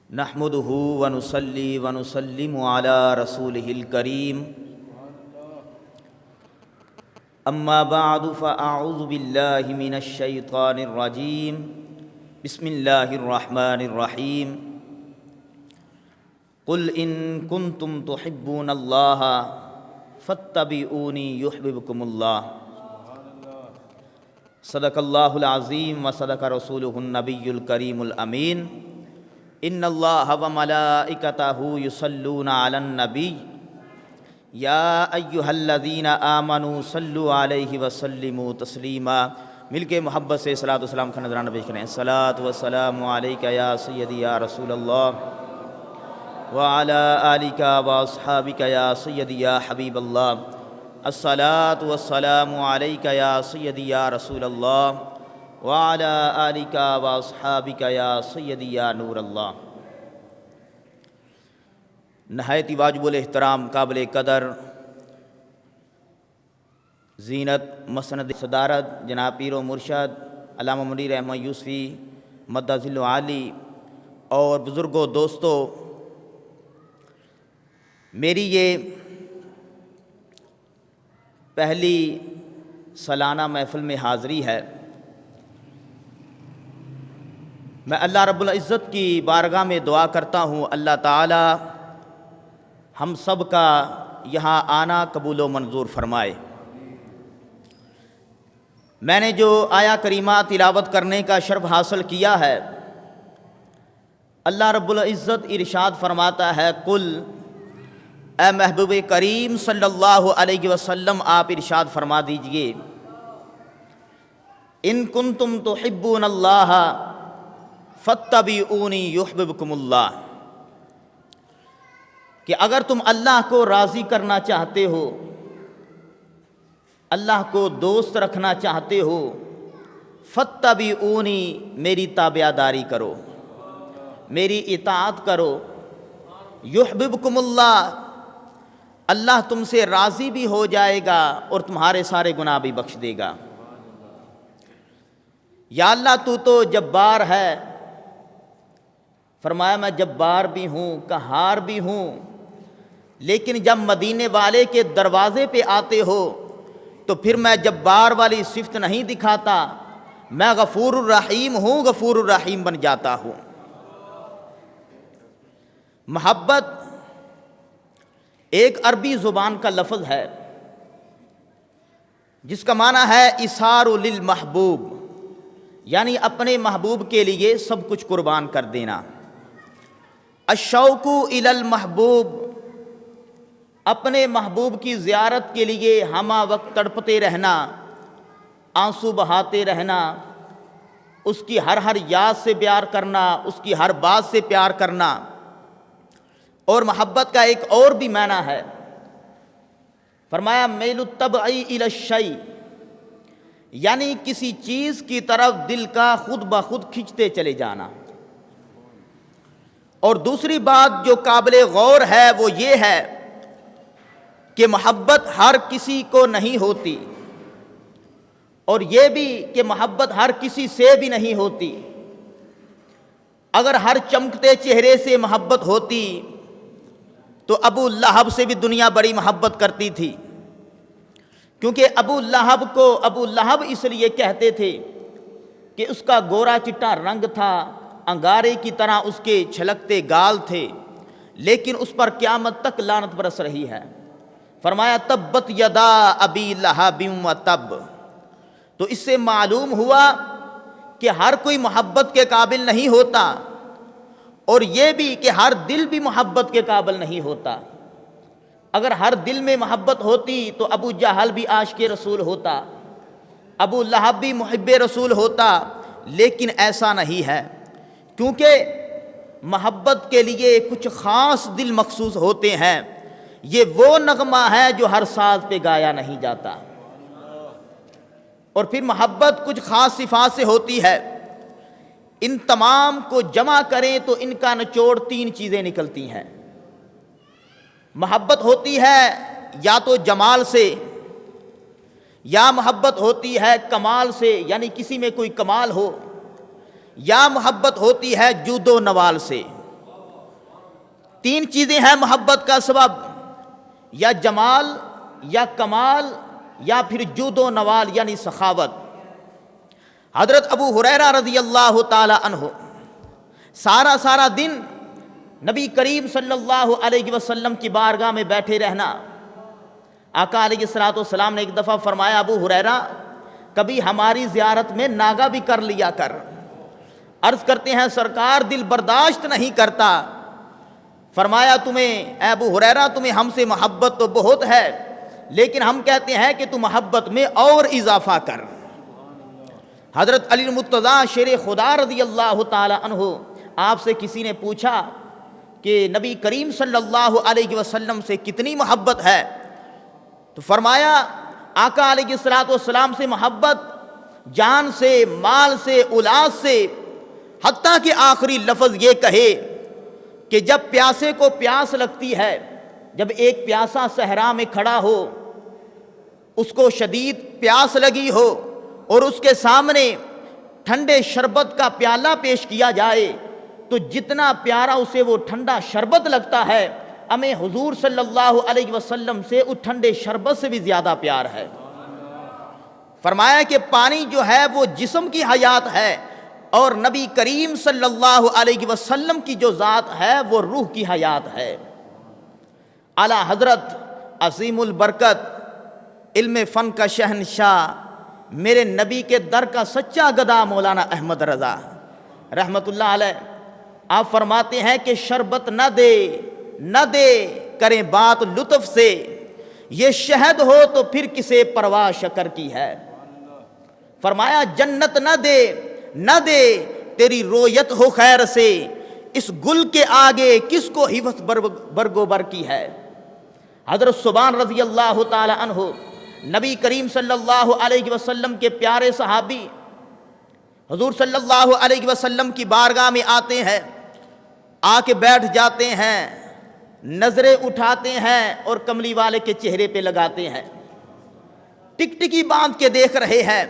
نحمده ونصلي ونسلم على رسوله الكريم اما بعد فاعوذ بالله من الشيطان الرجيم بسم الله الرحمن الرحيم قل ان كنتم تحبون الله فاتبعوني يحببكم الله صدق اللہ العظیم و صدق رسولہ النبی الکریم الامین ان اللہ و ملائکتہ یصلون علی النبی یا ایہا الذین آمنوا صلوا علیہ وسلموا تسلیما۔ مل کے محبت سے صلاۃ و سلام کا نذرانہ پیش کریں۔ الصلاۃ والسلام علیک یا سیدی یا رسول اللہ وعلی آلک واصحابک یا سیدی یا حبیب اللہ۔ الصلاۃ والسلام علیک یا سیدی یا رسول اللہ وعلی آلک واصحابک یا سیدی یا نور اللہ۔ نہایت واجب الاحترام، قابل قدر، زینت مسند صدارت جناب پیر و مرشد علامہ منیر احمد یوسفی مدہ ذل عالی اور بزرگوں دوستوں، میری یہ پہلی سالانہ محفل میں حاضری ہے۔ میں اللہ رب العزت کی بارگاہ میں دعا کرتا ہوں اللہ تعالی ہم سب کا یہاں آنا قبول و منظور فرمائے۔ میں نے جو آیا کریمہ تلاوت کرنے کا شرف حاصل کیا ہے، اللہ رب العزت ارشاد فرماتا ہے قل، اے محبوب کریم صلی اللہ علیہ وسلم آپ ارشاد فرما دیجئے ان کنتم تحبون اللہ فاتبعونی یحببکم اللہ، کہ اگر تم اللہ کو راضی کرنا چاہتے ہو، اللہ کو دوست رکھنا چاہتے ہو، فاتبعونی میری تابعداری کرو، میری اطاعت کرو، یحببکم اللہ اللہ تم سے راضی بھی ہو جائے گا اور تمہارے سارے گناہ بھی بخش دے گا۔ یا اللہ تو جبار ہے، فرمایا میں جبار بھی ہوں، قہار بھی ہوں، لیکن جب مدینے والے کے دروازے پہ آتے ہو تو پھر میں جبار والی صفت نہیں دکھاتا، میں غفور الرحیم ہوں، غفور الرحیم بن جاتا ہوں۔ محبت ایک عربی زبان کا لفظ ہے جس کا معنی ہے اثار للمحبوب، یعنی اپنے محبوب کے لیے سب کچھ قربان کر دینا۔ الشوق الی المحبوب، اپنے محبوب کی زیارت کے لیے ہمہ وقت تڑپتے رہنا، آنسو بہاتے رہنا، اس کی ہر یاد سے پیار کرنا، اس کی ہر بات سے پیار کرنا۔ اور محبت کا ایک اور بھی معنی ہے، فرمایا میل الطبعی الی الشیء، یعنی کسی چیز کی طرف دل کا خود بخود کھنچتے چلے جانا۔ اور دوسری بات جو قابل غور ہے وہ یہ ہے کہ محبت ہر کسی کو نہیں ہوتی، اور یہ بھی کہ محبت ہر کسی سے بھی نہیں ہوتی۔ اگر ہر چمکتے چہرے سے محبت ہوتی تو ابو لہب سے بھی دنیا بڑی محبت کرتی تھی، کیونکہ ابو لہب کو ابو لہب اس لیے کہتے تھے کہ اس کا گورا چٹا رنگ تھا، انگارے کی طرح اس کے چھلکتے گال تھے، لیکن اس پر قیامت تک لعنت برس رہی ہے۔ فرمایا تبت یدا ابی لہب وتب، تو اس سے معلوم ہوا کہ ہر کوئی محبت کے قابل نہیں ہوتا، اور یہ بھی کہ ہر دل بھی محبت کے قابل نہیں ہوتا۔ اگر ہر دل میں محبت ہوتی تو ابو جہل بھی عاشق رسول ہوتا، ابو لہب بھی محب رسول ہوتا، لیکن ایسا نہیں ہے، کیونکہ محبت کے لیے کچھ خاص دل مخصوص ہوتے ہیں۔ یہ وہ نغمہ ہے جو ہر ساز پہ گایا نہیں جاتا۔ اور پھر محبت کچھ خاص صفات سے ہوتی ہے، ان تمام کو جمع کریں تو ان کا نچوڑ تین چیزیں نکلتی ہیں۔ محبت ہوتی ہے یا تو جمال سے، یا محبت ہوتی ہے کمال سے، یعنی کسی میں کوئی کمال ہو، یا محبت ہوتی ہے جود و نوال سے۔ تین چیزیں ہیں محبت کا سبب، یا جمال، یا کمال، یا پھر جود و نوال یعنی سخاوت۔ حضرت ابو ہریرہ رضی اللہ تعالی عنہ سارا دن نبی کریم صلی اللہ علیہ وسلم کی بارگاہ میں بیٹھے رہنا۔ آقا علیہ الصلوۃ والسلام نے ایک دفعہ فرمایا، ابو ہریرہ کبھی ہماری زیارت میں ناگا بھی کر لیا کر۔ عرض کرتے ہیں سرکار دل برداشت نہیں کرتا۔ فرمایا تمہیں اے ابو ہریرہ تمہیں ہم سے محبت تو بہت ہے، لیکن ہم کہتے ہیں کہ تم محبت میں اور اضافہ کر۔ حضرت علی المرتضیٰ شیر خدا رضی اللہ تعالی عنہ آپ سے کسی نے پوچھا کہ نبی کریم صلی اللہ علیہ وسلم سے کتنی محبت ہے؟ تو فرمایا آقا علیہ الصلوۃ والسلام سے محبت جان سے، مال سے، اولاد سے، حتیٰ کہ آخری لفظ یہ کہے کہ جب پیاسے کو پیاس لگتی ہے، جب ایک پیاسا صحرا میں کھڑا ہو، اس کو شدید پیاس لگی ہو اور اس کے سامنے ٹھنڈے شربت کا پیالہ پیش کیا جائے تو جتنا پیارا اسے وہ ٹھنڈا شربت لگتا ہے، ہمیں حضور صلی اللہ علیہ وسلم سے اس ٹھنڈے شربت سے بھی زیادہ پیار ہے۔ فرمایا کہ پانی جو ہے وہ جسم کی حیات ہے، اور نبی کریم صلی اللہ علیہ وسلم کی جو ذات ہے وہ روح کی حیات ہے۔ اعلیٰ حضرت عظیم البرکت علم فن کا شہنشاہ میرے نبی کے در کا سچا گدا مولانا احمد رضا رحمت اللہ علیہ آپ فرماتے ہیں کہ شربت نہ دے کریں بات لطف سے، یہ شہد ہو تو پھر کسے پرواہ شکر کی ہے۔ فرمایا جنت نہ دے تیری رویت ہو خیر سے، اس گل کے آگے کس کو حوث برگ و بر کی ہے۔ حضرت سبحان رضی اللہ تعالی عنہ نبی کریم صلی اللہ علیہ وسلم کے پیارے صحابی حضور صلی اللہ علیہ وسلم کی بارگاہ میں آتے ہیں، آ کے بیٹھ جاتے ہیں، نظریں اٹھاتے ہیں اور کملی والے کے چہرے پہ لگاتے ہیں، ٹکٹکی باندھ کے دیکھ رہے ہیں،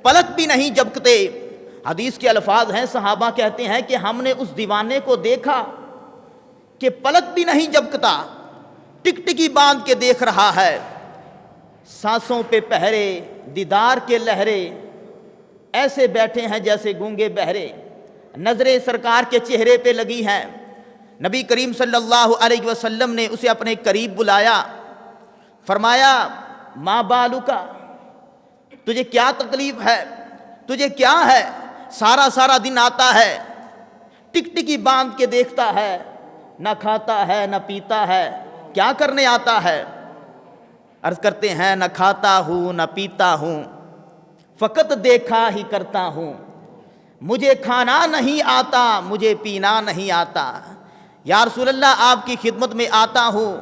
پلک بھی نہیں جھپکتے۔ حدیث کے الفاظ ہیں، صحابہ کہتے ہیں کہ ہم نے اس دیوانے کو دیکھا کہ پلک بھی نہیں جھپکتا، ٹکٹکی باندھ کے دیکھ رہا ہے، سانسوں پہ پہرے، دیدار کے لہرے، ایسے بیٹھے ہیں جیسے گونگے بہرے، نظریں سرکار کے چہرے پہ لگی ہیں۔ نبی کریم صلی اللہ علیہ وسلم نے اسے اپنے قریب بلایا، فرمایا ما بالکا، تجھے کیا تکلیف ہے، تجھے کیا ہے؟ سارا دن آتا ہے، ٹکٹکی باندھ کے دیکھتا ہے، نہ کھاتا ہے نہ پیتا ہے، کیا کرنے آتا ہے؟ عرض کرتے ہیں نہ کھاتا ہوں نہ پیتا ہوں، فقط دیکھا ہی کرتا ہوں، مجھے کھانا نہیں آتا، مجھے پینا نہیں آتا۔ یا رسول اللہ آپ کی خدمت میں آتا ہوں،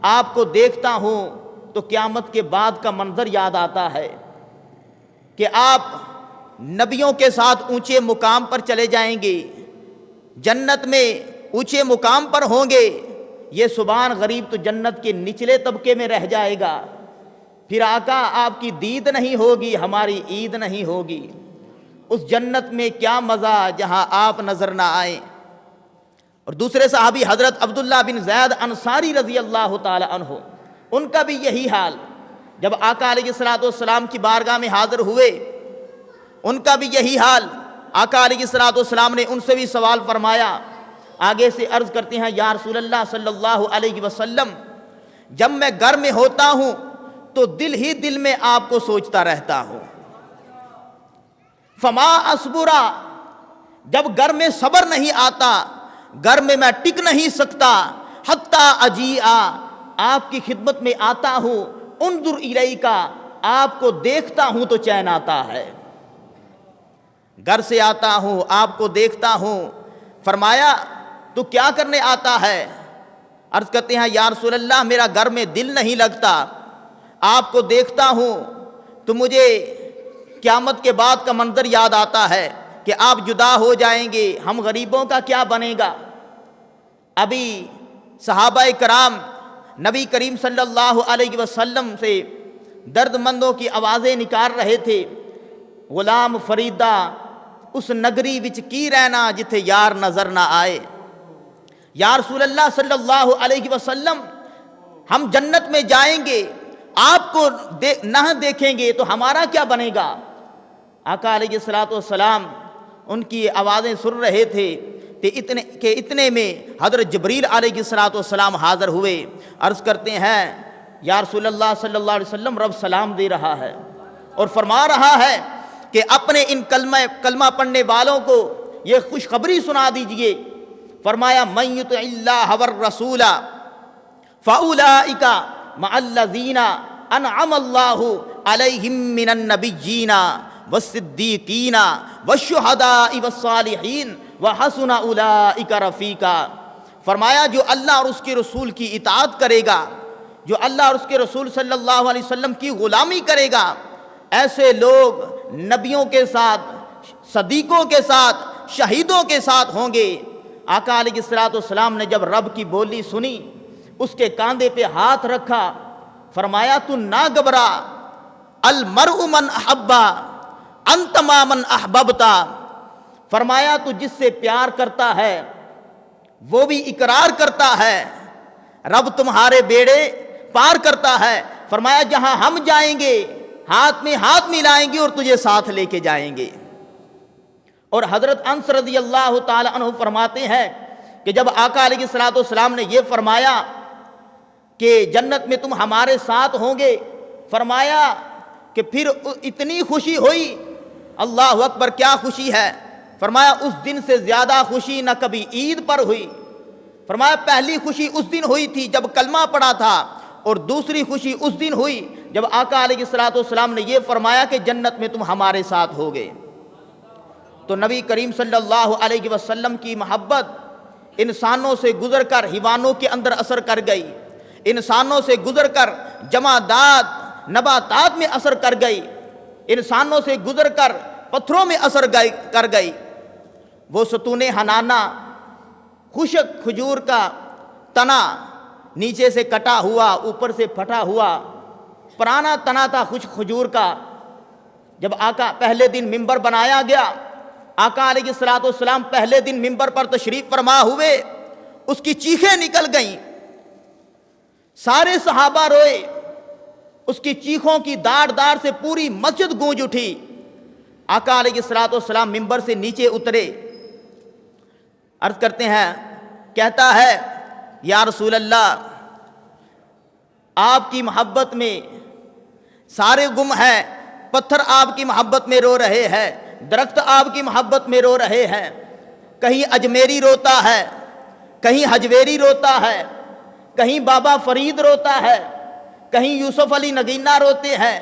آپ کو دیکھتا ہوں تو قیامت کے بعد کا منظر یاد آتا ہے کہ آپ نبیوں کے ساتھ اونچے مقام پر چلے جائیں گے، جنت میں اونچے مقام پر ہوں گے، یہ سبحان غریب تو جنت کے نچلے طبقے میں رہ جائے گا، پھر آقا آپ کی دید نہیں ہوگی، ہماری عید نہیں ہوگی۔ اس جنت میں کیا مزہ جہاں آپ نظر نہ آئیں۔ اور دوسرے صحابی حضرت عبداللہ بن زید انصاری رضی اللہ تعالی عنہ، ان کا بھی یہی حال، جب آقا علیہ الصلوۃ والسلام کی بارگاہ میں حاضر ہوئے ان کا بھی یہی حال۔ آقا علیہ الصلوۃ والسلام نے ان سے بھی سوال فرمایا، آگے سے عرض کرتے ہیں یا رسول اللہ صلی اللہ علیہ وسلم، جب میں گھر میں ہوتا ہوں تو دل ہی دل میں آپ کو سوچتا رہتا ہوں، فما اصبرا، جب گھر میں صبر نہیں آتا، گھر میں ٹک نہیں سکتا، حتی اجیئا، آپ کی خدمت میں آتا ہوں، انظر الیکا، آپ کو دیکھتا ہوں تو چین آتا ہے، گھر سے آتا ہوں آپ کو دیکھتا ہوں۔ فرمایا تو کیا کرنے آتا ہے؟ عرض کرتے ہیں یا رسول اللہ میرا گھر میں دل نہیں لگتا، آپ کو دیکھتا ہوں تو مجھے قیامت کے بعد کا منظر یاد آتا ہے کہ آپ جدا ہو جائیں گے، ہم غریبوں کا کیا بنے گا۔ ابھی صحابہ کرام نبی کریم صلی اللہ علیہ وسلم سے درد مندوں کی آوازیں نکال رہے تھے، غلام فریدہ اس نگری وچ کی رہنا جتھے یار نظر نہ آئے۔ یا رسول اللہ صلی اللہ علیہ وسلم، ہم جنت میں جائیں گے، آپ کو نہ دیکھیں گے تو ہمارا کیا بنے گا؟ آقا علیہ الصلوۃ والسلام ان کی آوازیں سن رہے تھے کہ اتنے میں حضرت جبریل علیہ الصلوۃ والسلام حاضر ہوئے۔ عرض کرتے ہیں یا رسول اللہ صلی اللہ علیہ وسلم، رب سلام دے رہا ہے اور فرما رہا ہے کہ اپنے ان کلمہ پڑھنے والوں کو یہ خوشخبری سنا دیجئے۔ فرمایا من یطع اللہ والرسول فاولئک مع الذین انعم اللہ علیہم من النبیین والصدیقین والشہداء والصالحین وحسن اولئک رفیقا۔ فرمایا جو اللہ اور اس کے رسول کی اطاعت کرے گا، جو اللہ اور اس کے رسول صلی اللہ علیہ وسلم کی غلامی کرے گا، ایسے لوگ نبیوں کے ساتھ، صدیقوں کے ساتھ، شہیدوں کے ساتھ ہوں گے۔ آقا علیہ الصلوۃ والسلام نے جب رب کی بولی سنی، اس کے کاندھے پہ ہاتھ رکھا، فرمایا تو نہ گھبرا، المرء من احبا انت ما من احببتا۔ فرمایا تو جس سے پیار کرتا ہے وہ بھی اقرار کرتا ہے، رب تمہارے بیڑے پار کرتا ہے۔ فرمایا جہاں ہم جائیں گے ہاتھ میں ہاتھ ملائیں گے اور تجھے ساتھ لے کے جائیں گے۔ اور حضرت انس رضی اللہ تعالی عنہ فرماتے ہیں کہ جب آقا علیہ الصلوۃ والسلام نے یہ فرمایا کہ جنت میں تم ہمارے ساتھ ہوں گے، فرمایا کہ پھر اتنی خوشی ہوئی، اللہ اکبر کیا خوشی ہے۔ فرمایا اس دن سے زیادہ خوشی نہ کبھی عید پر ہوئی۔ فرمایا پہلی خوشی اس دن ہوئی تھی جب کلمہ پڑھا تھا، اور دوسری خوشی اس دن ہوئی جب آقا علیہ الصلوۃ والسلام نے یہ فرمایا کہ جنت میں تم ہمارے ساتھ ہوگے۔ تو نبی کریم صلی اللہ علیہ وسلم کی محبت انسانوں سے گزر کر حیوانوں کے اندر اثر کر گئی، انسانوں سے گزر کر جمادات نباتات میں اثر کر گئی، انسانوں سے گزر کر پتھروں میں اثر کر گئی۔ وہ ستون حنانہ، خشک کھجور کا تنا، نیچے سے کٹا ہوا اوپر سے پھٹا ہوا پرانا تنا تھا خشک کھجور کا۔ جب آقا پہلے دن ممبر بنایا گیا، آقا علیہ الصلوۃ والسلام پہلے دن ممبر پر تشریف فرما ہوئے، اس کی چیخیں نکل گئیں، سارے صحابہ روئے، اس کی چیخوں کی داڑ داڑ سے پوری مسجد گونج اٹھی۔ آقا علیہ الصلوۃ والسلام ممبر سے نیچے اترے، عرض کرتے ہیں، کہتا ہے یا رسول اللہ، آپ کی محبت میں سارے گم ہیں، پتھر آپ کی محبت میں رو رہے ہیں، درخت آپ کی محبت میں رو رہے ہیں، کہیں اجمیری روتا ہے، کہیں حجویری روتا ہے، کہیں بابا فرید روتا ہے، کہیں یوسف علی نگینہ روتے ہیں،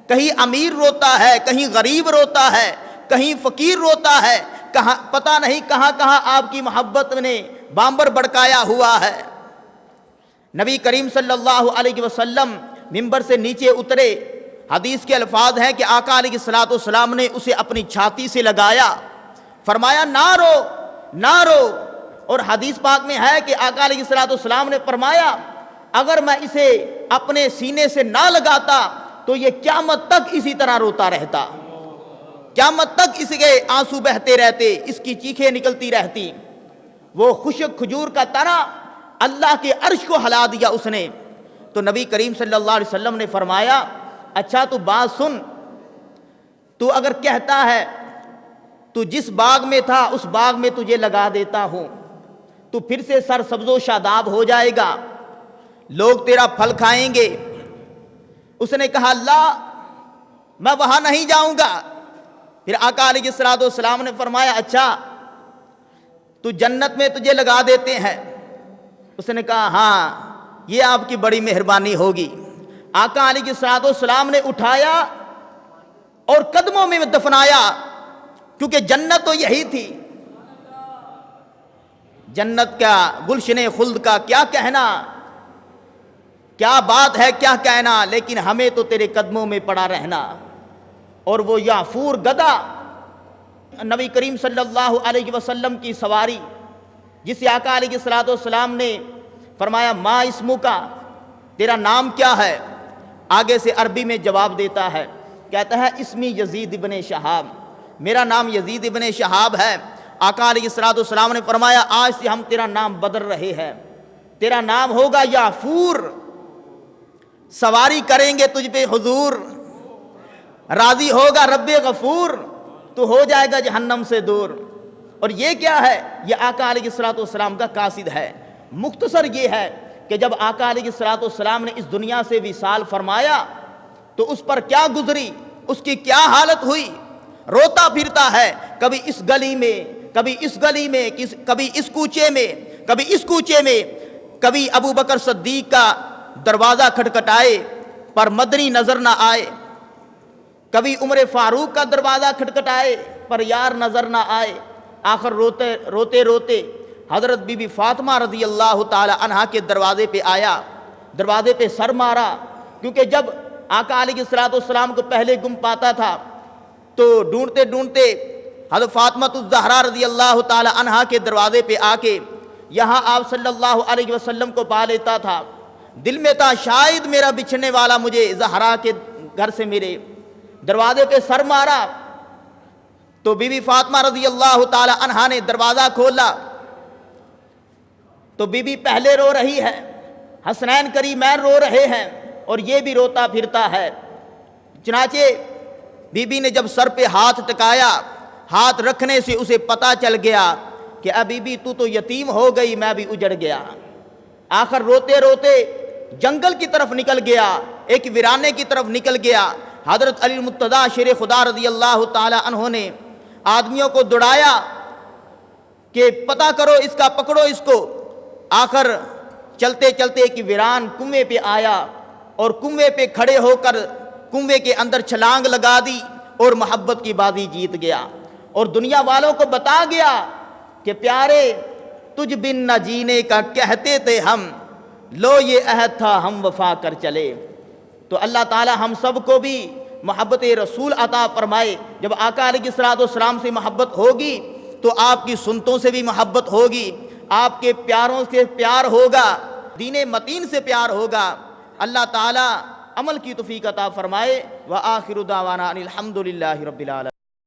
کہیں امیر روتا ہے، کہیں غریب روتا ہے، کہیں فقیر روتا ہے، کہاں پتہ نہیں کہاں کہاں آپ کی محبت نے بامبر بڑکایا ہوا ہے۔ نبی کریم صلی اللہ علیہ وسلم ممبر سے نیچے اترے، حدیث کے الفاظ ہیں کہ آقا علیہ الصلوۃ والسلام نے اسے اپنی چھاتی سے لگایا، فرمایا نہ رو نہ رو۔ اور حدیث پاک میں ہے کہ آقا علیہ الصلوۃ والسلام نے فرمایا اگر میں اسے اپنے سینے سے نہ لگاتا تو یہ قیامت تک اسی طرح روتا رہتا، قیامت تک اس کے آنسو بہتے رہتے، اس کی چیخیں نکلتی رہتی۔ وہ خشک کھجور کا تنا اللہ کے عرش کو ہلا دیا اس نے۔ تو نبی کریم صلی اللہ علیہ وسلم نے فرمایا اچھا تو بات سن، تو اگر کہتا ہے تو جس باغ میں تھا اس باغ میں تجھے لگا دیتا ہوں، تو پھر سے سر سبز و شاداب ہو جائے گا، لوگ تیرا پھل کھائیں گے۔ اس نے کہا اللہ میں وہاں نہیں جاؤں گا۔ پھر آقا علیہ الصلوۃ والسلام نے فرمایا اچھا تو جنت میں تجھے لگا دیتے ہیں۔ اس نے کہا ہاں یہ آپ کی بڑی مہربانی ہوگی۔ آقا علیہ الصلوۃ والسلام نے اٹھایا اور قدموں میں دفنایا، کیونکہ جنت تو یہی تھی، جنت کا گلشن خلد کا کیا کہنا، کیا بات ہے کیا کہنا، لیکن ہمیں تو تیرے قدموں میں پڑا رہنا۔ اور وہ یافور گدا نبی کریم صلی اللہ علیہ وسلم کی سواری، جسے آقا علیہ الصلوۃ والسلام نے فرمایا ما اسمو کا، تیرا نام کیا ہے؟ آگے سے عربی میں جواب دیتا ہے، کہتا ہے اسمی یزید ابن شہاب، میرا نام یزید ابن شہاب ہے۔ آقا علیہ الصلوۃ والسلام نے فرمایا آج سے ہم تیرا نام بدل رہے ہیں، تیرا نام ہوگا یافور، سواری کریں گے تجھ پہ حضور، راضی ہوگا رب غفور، تو ہو جائے گا جہنم سے دور۔ اور یہ کیا ہے؟ یہ آقا علیہ الصلوۃ والسلام کا قاصد ہے۔ مختصر یہ ہے کہ جب آقا علیہ الصلوۃ والسلام نے اس دنیا سے وصال فرمایا تو اس پر کیا گزری، اس کی کیا حالت ہوئی، روتا پھرتا ہے، کبھی اس گلی میں، کبھی اس گلی میں، کبھی اس کوچے میں، کبھی اس کوچے میں، کبھی ابو بکر صدیق کا دروازہ کھٹکھٹائے پر مدنی نظر نہ آئے، کبھی عمر فاروق کا دروازہ کھٹکھٹائے پر یار نظر نہ آئے۔ آخر روتے روتے حضرت بی بی فاطمہ رضی اللہ تعالی عنہا کے دروازے پہ آیا، دروازے پہ سر مارا، کیونکہ جب آقا علیہ الصلوۃ والسلام کو پہلے گم پاتا تھا تو ڈھونڈتے ڈھونڈتے حضرت فاطمہ الزہرا رضی اللہ تعالی عنہا کے دروازے پہ آ کے یہاں آپ صلی اللہ علیہ وسلم کو پا لیتا تھا۔ دل میں تھا شاید میرا بچھنے والا مجھے زہرا کے گھر سے میرے دروازے پہ سر مارا، تو بی بی فاطمہ رضی اللہ تعالی عنہا نے دروازہ کھولا تو بی بی پہلے رو رہی ہے، حسنین کریمین رو رہے ہیں اور یہ بھی روتا پھرتا ہے۔ چنانچہ بی بی نے جب سر پہ ہاتھ ٹکایا، ہاتھ رکھنے سے اسے پتہ چل گیا کہ اب بی بی تو یتیم ہو گئی، میں بھی اجڑ گیا۔ آخر روتے روتے جنگل کی طرف نکل گیا، ایک ویرانے کی طرف نکل گیا۔ حضرت علی المرتضیٰ شیر خدا رضی اللہ تعالی عنہ نے آدمیوں کو دوڑایا کہ پتہ کرو اس کا، پکڑو اس کو۔ آخر چلتے چلتے ایک ویران کنویں پہ آیا اور کنویں پہ کھڑے ہو کر کنویں کے اندر چھلانگ لگا دی اور محبت کی بازی جیت گیا، اور دنیا والوں کو بتا گیا کہ پیارے تجھ بن نہ جینے کا کہتے تھے ہم، لو یہ عہد تھا ہم وفا کر چلے۔ تو اللہ تعالی ہم سب کو بھی محبت رسول عطا فرمائے۔ جب آقا علیہ الصلوۃ والسلام سے محبت ہوگی تو آپ کی سنتوں سے بھی محبت ہوگی، آپ کے پیاروں سے پیار ہوگا، دین متین سے پیار ہوگا۔ اللہ تعالی عمل کی توفیق عطا فرمائے۔ وآخر دعوانا ان الحمد للہ رب العالمین۔